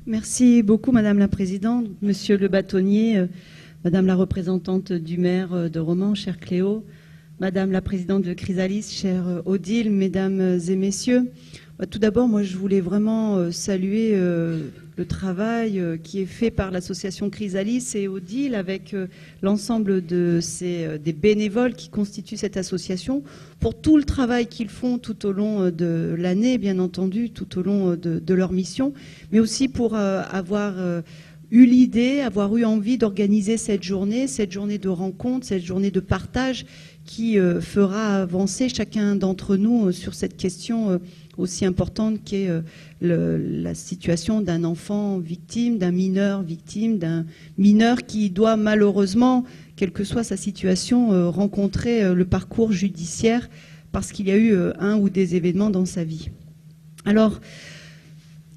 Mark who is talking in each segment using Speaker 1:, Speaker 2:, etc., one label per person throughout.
Speaker 1: Merci beaucoup, Madame la Présidente, Monsieur le Bâtonnier, Madame la représentante du maire de Romans, chère Cléo, Madame la Présidente de Chrysalis, chère Odile, Mesdames et Messieurs. Tout d'abord, moi, je voulais vraiment saluer le travail qui est fait par l'association Chrysalis et Odile avec l'ensemble des bénévoles qui constituent cette association pour tout le travail qu'ils font tout au long de l'année, bien entendu, tout au long de leur mission, mais aussi pour avoir eu l'idée, avoir eu envie d'organiser cette journée de rencontre, cette journée de partage qui fera avancer chacun d'entre nous sur cette question aussi importante qu'est la situation d'un enfant victime, d'un mineur victime, d'un mineur qui doit malheureusement, quelle que soit sa situation, rencontrer le parcours judiciaire parce qu'il y a eu un ou des événements dans sa vie. Alors,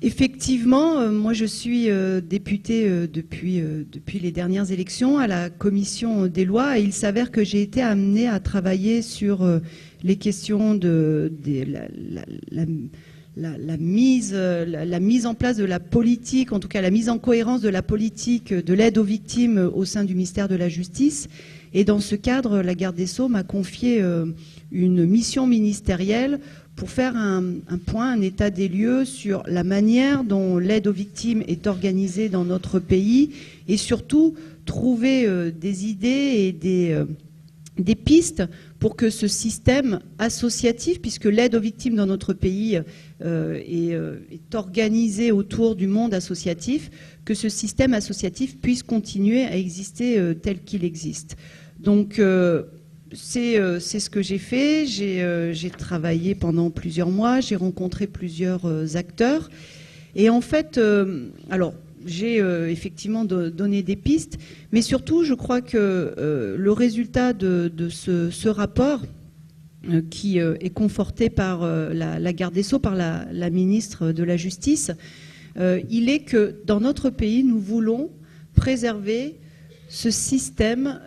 Speaker 1: effectivement, moi je suis députée depuis les dernières élections à la commission des lois et il s'avère que j'ai été amenée à travailler sur les questions de la mise en place de la politique, en tout cas la mise en cohérence de la politique de l'aide aux victimes au sein du ministère de la Justice. Et dans ce cadre, la garde des Sceaux m'a confié une mission ministérielle pour faire un point, un état des lieux sur la manière dont l'aide aux victimes est organisée dans notre pays et surtout trouver des idées et des pistes pour que ce système associatif, puisque l'aide aux victimes dans notre pays est organisé autour du monde associatif, que ce système associatif puisse continuer à exister tel qu'il existe. Donc, c'est ce que j'ai fait. J'ai travaillé pendant plusieurs mois, j'ai rencontré plusieurs acteurs. Et en fait, alors, j'ai effectivement donné des pistes, mais surtout, je crois que le résultat de ce rapport, qui est conforté par la garde des Sceaux, par la ministre de la Justice, il est que dans notre pays, nous voulons préserver ce système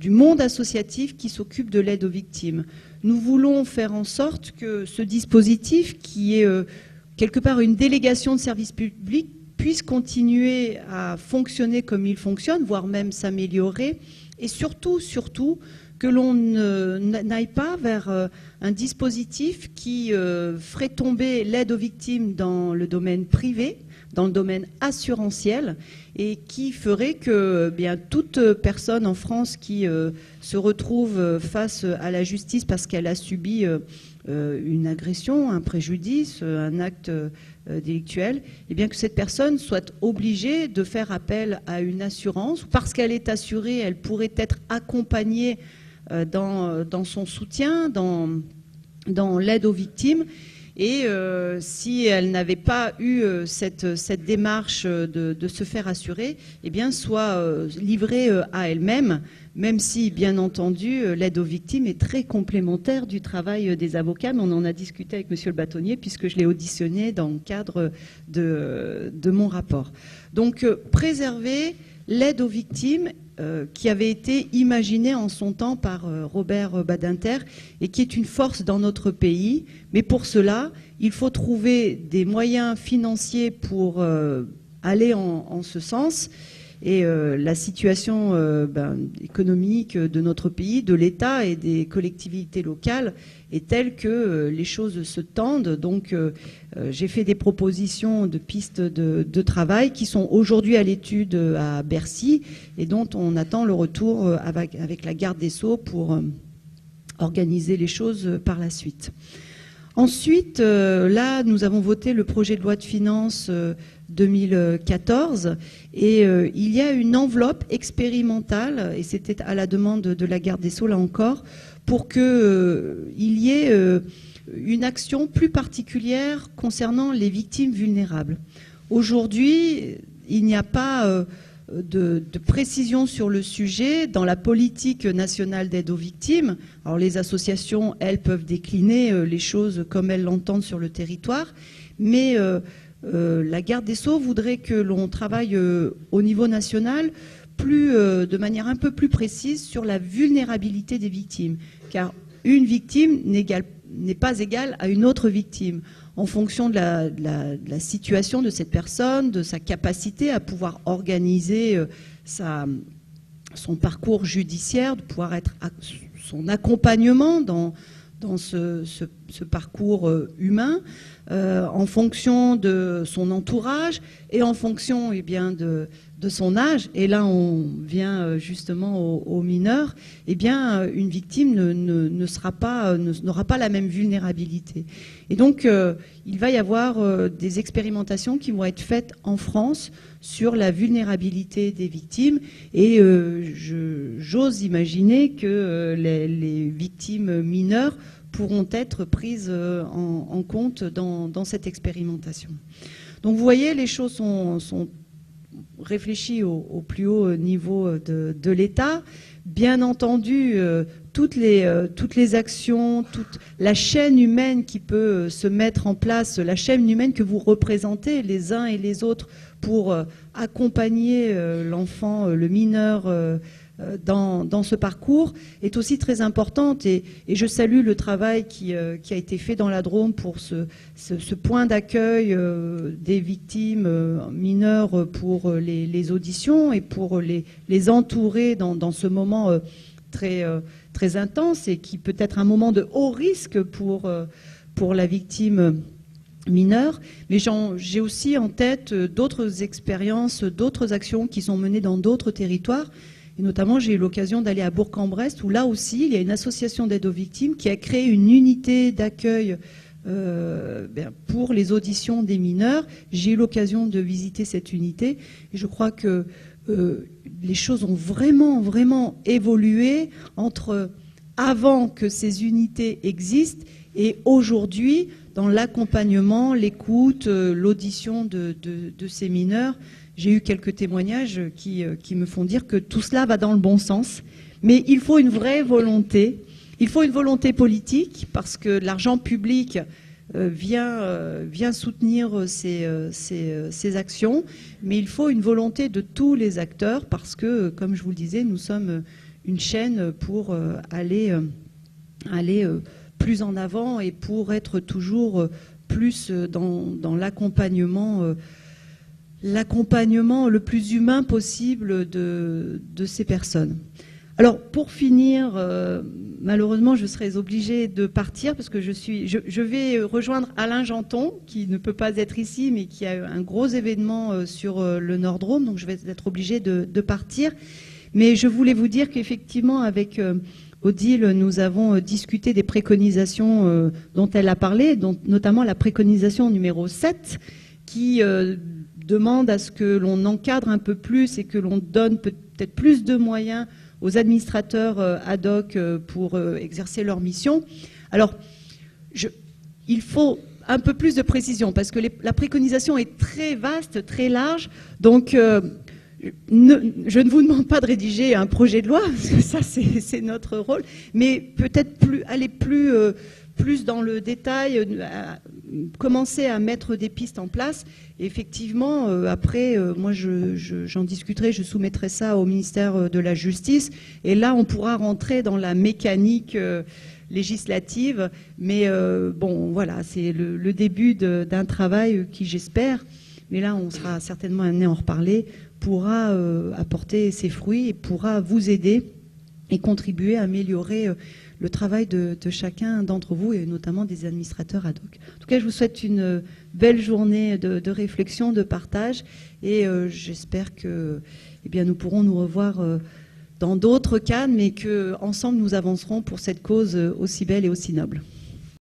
Speaker 1: du monde associatif qui s'occupe de l'aide aux victimes. Nous voulons faire en sorte que ce dispositif, qui est quelque part une délégation de service public, puisse continuer à fonctionner comme il fonctionne, voire même s'améliorer, et surtout, que l'on n'aille pas vers un dispositif qui ferait tomber l'aide aux victimes dans le domaine privé, dans le domaine assurantiel, et qui ferait que toute personne en France qui se retrouve face à la justice parce qu'elle a subi une agression, un préjudice, un acte délictuel, et bien que cette personne soit obligée de faire appel à une assurance. Parce qu'elle est assurée, elle pourrait être accompagnée dans son soutien, dans l'aide aux victimes. Et si elle n'avait pas eu cette démarche de se faire assurer, eh bien, soit livrée à elle-même, même si, bien entendu, l'aide aux victimes est très complémentaire du travail des avocats. Mais on en a discuté avec Monsieur le Bâtonnier, puisque je l'ai auditionné dans le cadre de mon rapport. Donc, préserver l'aide aux victimes qui avait été imaginée en son temps par Robert Badinter et qui est une force dans notre pays. Mais pour cela, il faut trouver des moyens financiers pour aller en ce sens. Et la situation économique de notre pays, de l'État et des collectivités locales est telle que les choses se tendent. Donc j'ai fait des propositions de pistes de travail qui sont aujourd'hui à l'étude à Bercy et dont on attend le retour avec la garde des Sceaux pour organiser les choses par la suite. Ensuite, là, nous avons voté le projet de loi de finances 2014 et il y a une enveloppe expérimentale, et c'était à la demande de la garde des Sceaux, là encore, pour qu'il y ait une action plus particulière concernant les victimes vulnérables. Aujourd'hui, il n'y a pas de précision sur le sujet dans la politique nationale d'aide aux victimes. Alors les associations, elles, peuvent décliner les choses comme elles l'entendent sur le territoire, mais la garde des Sceaux voudrait que l'on travaille au niveau national de manière un peu plus précise sur la vulnérabilité des victimes. Car une victime n'est pas égal à une autre victime. En fonction de la situation de cette personne, de sa capacité à pouvoir organiser son parcours judiciaire, de pouvoir être son accompagnement dans ce parcours humain, en fonction de son entourage et en fonction de son âge. Et là, on vient justement aux mineurs. Eh bien, une victime n'aura pas la même vulnérabilité. Et donc, il va y avoir des expérimentations qui vont être faites en France sur la vulnérabilité des victimes. Et j'ose imaginer que les victimes mineures pourront être prises en compte dans cette expérimentation. Donc vous voyez, les choses sont réfléchies au plus haut niveau de l'État. Bien entendu, toutes les actions, toute la chaîne humaine qui peut se mettre en place, la chaîne humaine que vous représentez les uns et les autres pour accompagner l'enfant, le mineur, dans ce parcours est aussi très importante et je salue le travail qui a été fait dans la Drôme pour ce point d'accueil des victimes mineures pour les auditions et pour les entourer dans ce moment très intense et qui peut être un moment de haut risque pour la victime mineure. Mais j'ai aussi en tête d'autres expériences, d'autres actions qui sont menées dans d'autres territoires. Et notamment, j'ai eu l'occasion d'aller à Bourg-en-Bresse, où là aussi, il y a une association d'aide aux victimes qui a créé une unité d'accueil pour les auditions des mineurs. J'ai eu l'occasion de visiter cette unité. Et je crois que les choses ont vraiment, vraiment évolué entre avant que ces unités existent et aujourd'hui, dans l'accompagnement, l'écoute, l'audition de ces mineurs. J'ai eu quelques témoignages qui me font dire que tout cela va dans le bon sens. Mais il faut une vraie volonté. Il faut une volonté politique parce que l'argent public vient soutenir ces actions. Mais il faut une volonté de tous les acteurs parce que, comme je vous le disais, nous sommes une chaîne pour aller plus en avant et pour être toujours plus dans l'accompagnement le plus humain possible de ces personnes. Alors, pour finir, malheureusement, je serai obligée de partir parce que je vais rejoindre Alain Janton, qui ne peut pas être ici, mais qui a un gros événement sur le Nord-Drôme, donc je vais être obligée de partir. Mais je voulais vous dire qu'effectivement, avec Odile, nous avons discuté des préconisations dont elle a parlé, dont notamment la préconisation numéro 7, qui demande à ce que l'on encadre un peu plus et que l'on donne peut-être plus de moyens aux administrateurs ad hoc pour exercer leur mission. Alors, il faut un peu plus de précision parce que la préconisation est très vaste, très large. Donc, je ne vous demande pas de rédiger un projet de loi, parce que ça, c'est notre rôle, mais peut-être aller plus dans le détail, commencer à mettre des pistes en place. Et effectivement, après, moi, j'en discuterai, je soumettrai ça au ministère de la Justice. Et là, on pourra rentrer dans la mécanique législative. Mais bon, voilà, c'est le début d'un travail qui, j'espère, mais là, on sera certainement amené à en reparler, pourra apporter ses fruits et pourra vous aider et contribuer à améliorer le travail de chacun d'entre vous et notamment des administrateurs ad hoc. En tout cas, je vous souhaite une belle journée de réflexion, de partage et j'espère que nous pourrons nous revoir dans d'autres cadres, mais qu'ensemble nous avancerons pour cette cause aussi belle et aussi noble.